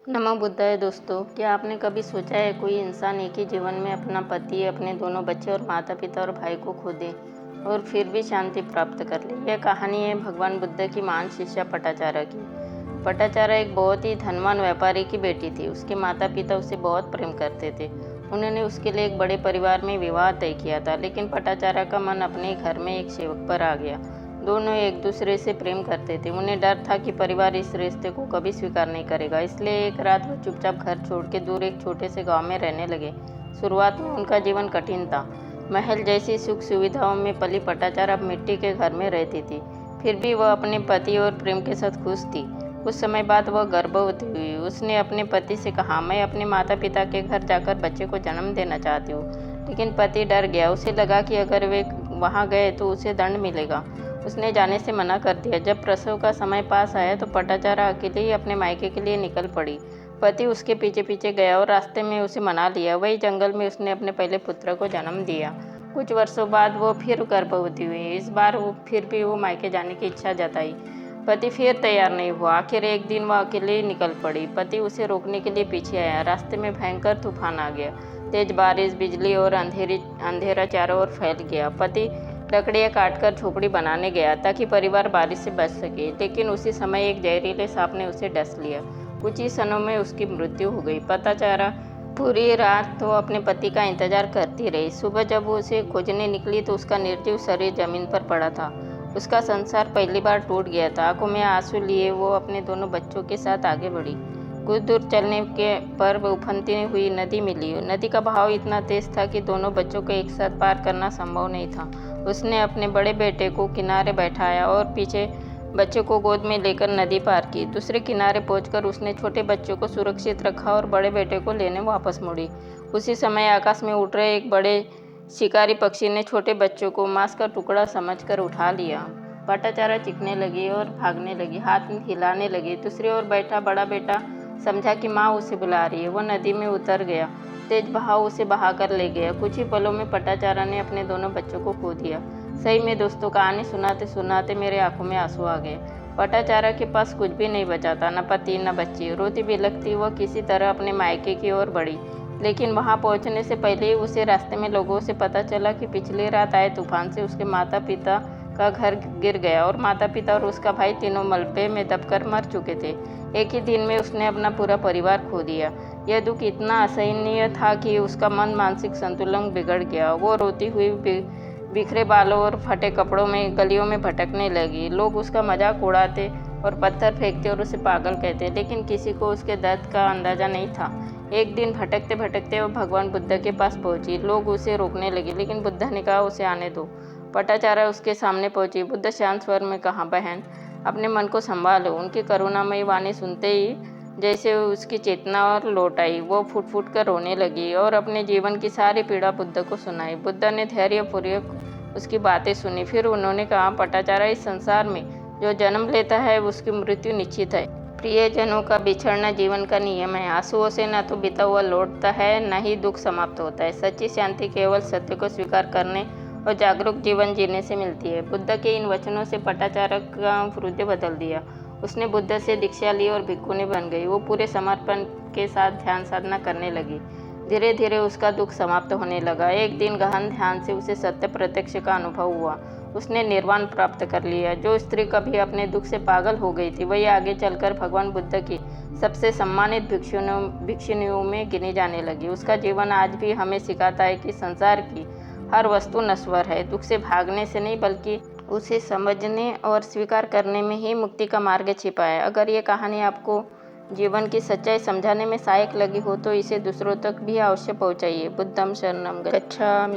नमो बुद्धाय दोस्तों, क्या आपने कभी सोचा है कोई इंसान एक ही जीवन में अपना पति, अपने दोनों बच्चे और माता पिता और भाई को खो दे और फिर भी शांति प्राप्त कर ले। यह कहानी है भगवान बुद्ध की महान शिष्या पटाचारा की। पटाचारा एक बहुत ही धनवान व्यापारी की बेटी थी। उसके माता पिता उसे बहुत प्रेम करते थे। उन्होंने उसके लिए एक बड़े परिवार में विवाह तय किया था, लेकिन पटाचारा का मन अपने घर में एक सेवक पर आ गया। दोनों एक दूसरे से प्रेम करते थे। उन्हें डर था कि परिवार इस रिश्ते को कभी स्वीकार नहीं करेगा, इसलिए एक रात वो चुपचाप घर छोड़ के दूर एक छोटे से गांव में रहने लगे। शुरुआत में उनका जीवन कठिन था। महल जैसी सुख सुविधाओं में पली पटाचारा अब मिट्टी के घर में रहती थी। फिर भी वह अपने पति और प्रेम के साथ खुश थी। कुछ समय बाद वह गर्भवती हुई। उसने अपने पति से कहा, मैं अपने माता पिता के घर जाकर बच्चे को जन्म देना चाहती हूँ। लेकिन पति डर गया। उसे लगा कि अगर वे वहाँ गए तो उसे दंड मिलेगा। उसने जाने से मना कर दिया। जब प्रसव का समय पास आया तो पटाचारा अकेले ही अपने मायके के लिए निकल पड़ी। पति उसके पीछे पीछे गया और रास्ते में उसे मना लिया। वही जंगल में उसने अपने पहले पुत्र को जन्म दिया। कुछ वर्षों बाद वो फिर गर्भवती हुई। इस बार वो मायके जाने की इच्छा जताई। पति फिर तैयार नहीं हुआ। आखिर एक दिन वह अकेले ही निकल पड़ी। पति उसे रोकने के लिए पीछे आया। रास्ते में भयंकर तूफान आ गया। तेज बारिश, बिजली और अंधेरा चारों ओर फैल गया। पति लकड़ियाँ काटकर झोपड़ी बनाने गया ताकि परिवार बारिश से बच सके, लेकिन उसी समय एक जहरीले सांप ने उसे डस लिया। कुछ ही क्षणों में उसकी मृत्यु हो गई। पटाचारा पूरी रात तो अपने पति का इंतजार करती रही। सुबह जब वो उसे खोजने निकली तो उसका निर्जीव शरीर जमीन पर पड़ा था। उसका संसार पहली बार टूट गया था। आंखों में आंसू लिए वो अपने दोनों बच्चों के साथ आगे बढ़ी। कुछ दूर चलने के पर उफनती हुई नदी मिली। नदी का बहाव इतना तेज था कि दोनों बच्चों को एक साथ पार करना संभव नहीं था। उसने अपने बड़े बेटे को किनारे बैठाया और पीछे बच्चे को गोद में लेकर नदी पार की। दूसरे किनारे पहुंचकर उसने छोटे बच्चों को सुरक्षित रखा और बड़े बेटे को लेने वापस मुड़ी। उसी समय आकाश में उड़ रहे एक बड़े शिकारी पक्षी ने छोटे बच्चों को मांस का टुकड़ा समझकर उठा लिया। पटाचारा चीखने लगी और भागने लगी, हाथ हिलाने लगी। दूसरी ओर बैठा बड़ा बेटा समझा कि माँ उसे बुला रही है। वह नदी में उतर गया। तेज बहाव उसे बहाकर ले गया। कुछ ही पलों में पटाचारा ने अपने दोनों बच्चों को खो दिया। सही में दोस्तों, कहानी सुनाते सुनाते मेरे आंखों में आंसू आ गए। पटाचारा के पास कुछ भी नहीं बचा था, न पति न बच्ची। रोती बिलखती वह किसी तरह अपने मायके की ओर बढ़ी, लेकिन वहां पहुंचने से पहले ही उसे रास्ते में लोगों से पता चला कि पिछली रात आए तूफान से उसके माता पिता का घर गिर गया और माता पिता और उसका भाई तीनों मलबे में दबकर मर चुके थे। एक ही दिन में उसने अपना पूरा परिवार खो दिया। यह दुख इतना असहनीय था कि उसका मन मानसिक संतुलन बिगड़ गया। वो रोती हुई बिखरे बालों और फटे कपड़ों में गलियों में भटकने लगी। लोग उसका मजाक उड़ाते और पत्थर फेंकते और उसे पागल कहते, लेकिन किसी को उसके दर्द का अंदाजा नहीं था। एक दिन भटकते भटकते वह भगवान बुद्ध के पास पहुंची। लोग उसे रोकने लगे, लेकिन बुद्ध ने कहा, उसे आने दो। पटाचारा उसके सामने पहुंची। बुद्ध शांत स्वर में कहा, बहन, अपने मन को संभालो। उनकी करुणामयी वाणी सुनते ही जैसे उसकी चेतना और लौट आई। वो फुट फुट कर रोने लगी और अपने जीवन की सारी पीड़ा बुद्ध को सुनाई। बुद्ध ने धैर्यपूर्वक उसकी बातें सुनी। फिर उन्होंने कहा, पटाचारा, इस संसार में जो जन्म लेता है उसकी मृत्यु निश्चित है। प्रियजनों का बिछड़ना जीवन का नियम है। आंसुओं से न तो बीता हुआ लौटता है, न ही दुख समाप्त होता है। सच्ची शांति केवल सत्य को स्वीकार करने और जागरूक जीवन जीने से मिलती है। बुद्ध के इन वचनों से पटाचारा का हृदय बदल दिया। उसने बुद्ध से दीक्षा ली और भिक्षुनी बन गई। वो पूरे समर्पण के साथ ध्यान साधना करने लगी। धीरे धीरे उसका दुख समाप्त होने लगा। एक दिन गहन ध्यान से उसे सत्य प्रत्यक्ष का अनुभव हुआ। उसने निर्वाण प्राप्त कर लिया। जो स्त्री कभी अपने दुख से पागल हो गई थी, वही आगे चलकर भगवान बुद्ध की सबसे सम्मानित भिक्षुनियों में गिनी जाने लगी। उसका जीवन आज भी हमें सिखाता है कि संसार की हर वस्तु नश्वर है। दुख से भागने से नहीं, बल्कि उसे समझने और स्वीकार करने में ही मुक्ति का मार्ग छिपा है। अगर ये कहानी आपको जीवन की सच्चाई समझाने में सहायक लगी हो तो इसे दूसरों तक भी अवश्य पहुंचाइए। बुद्धं शरणं गच्छामि।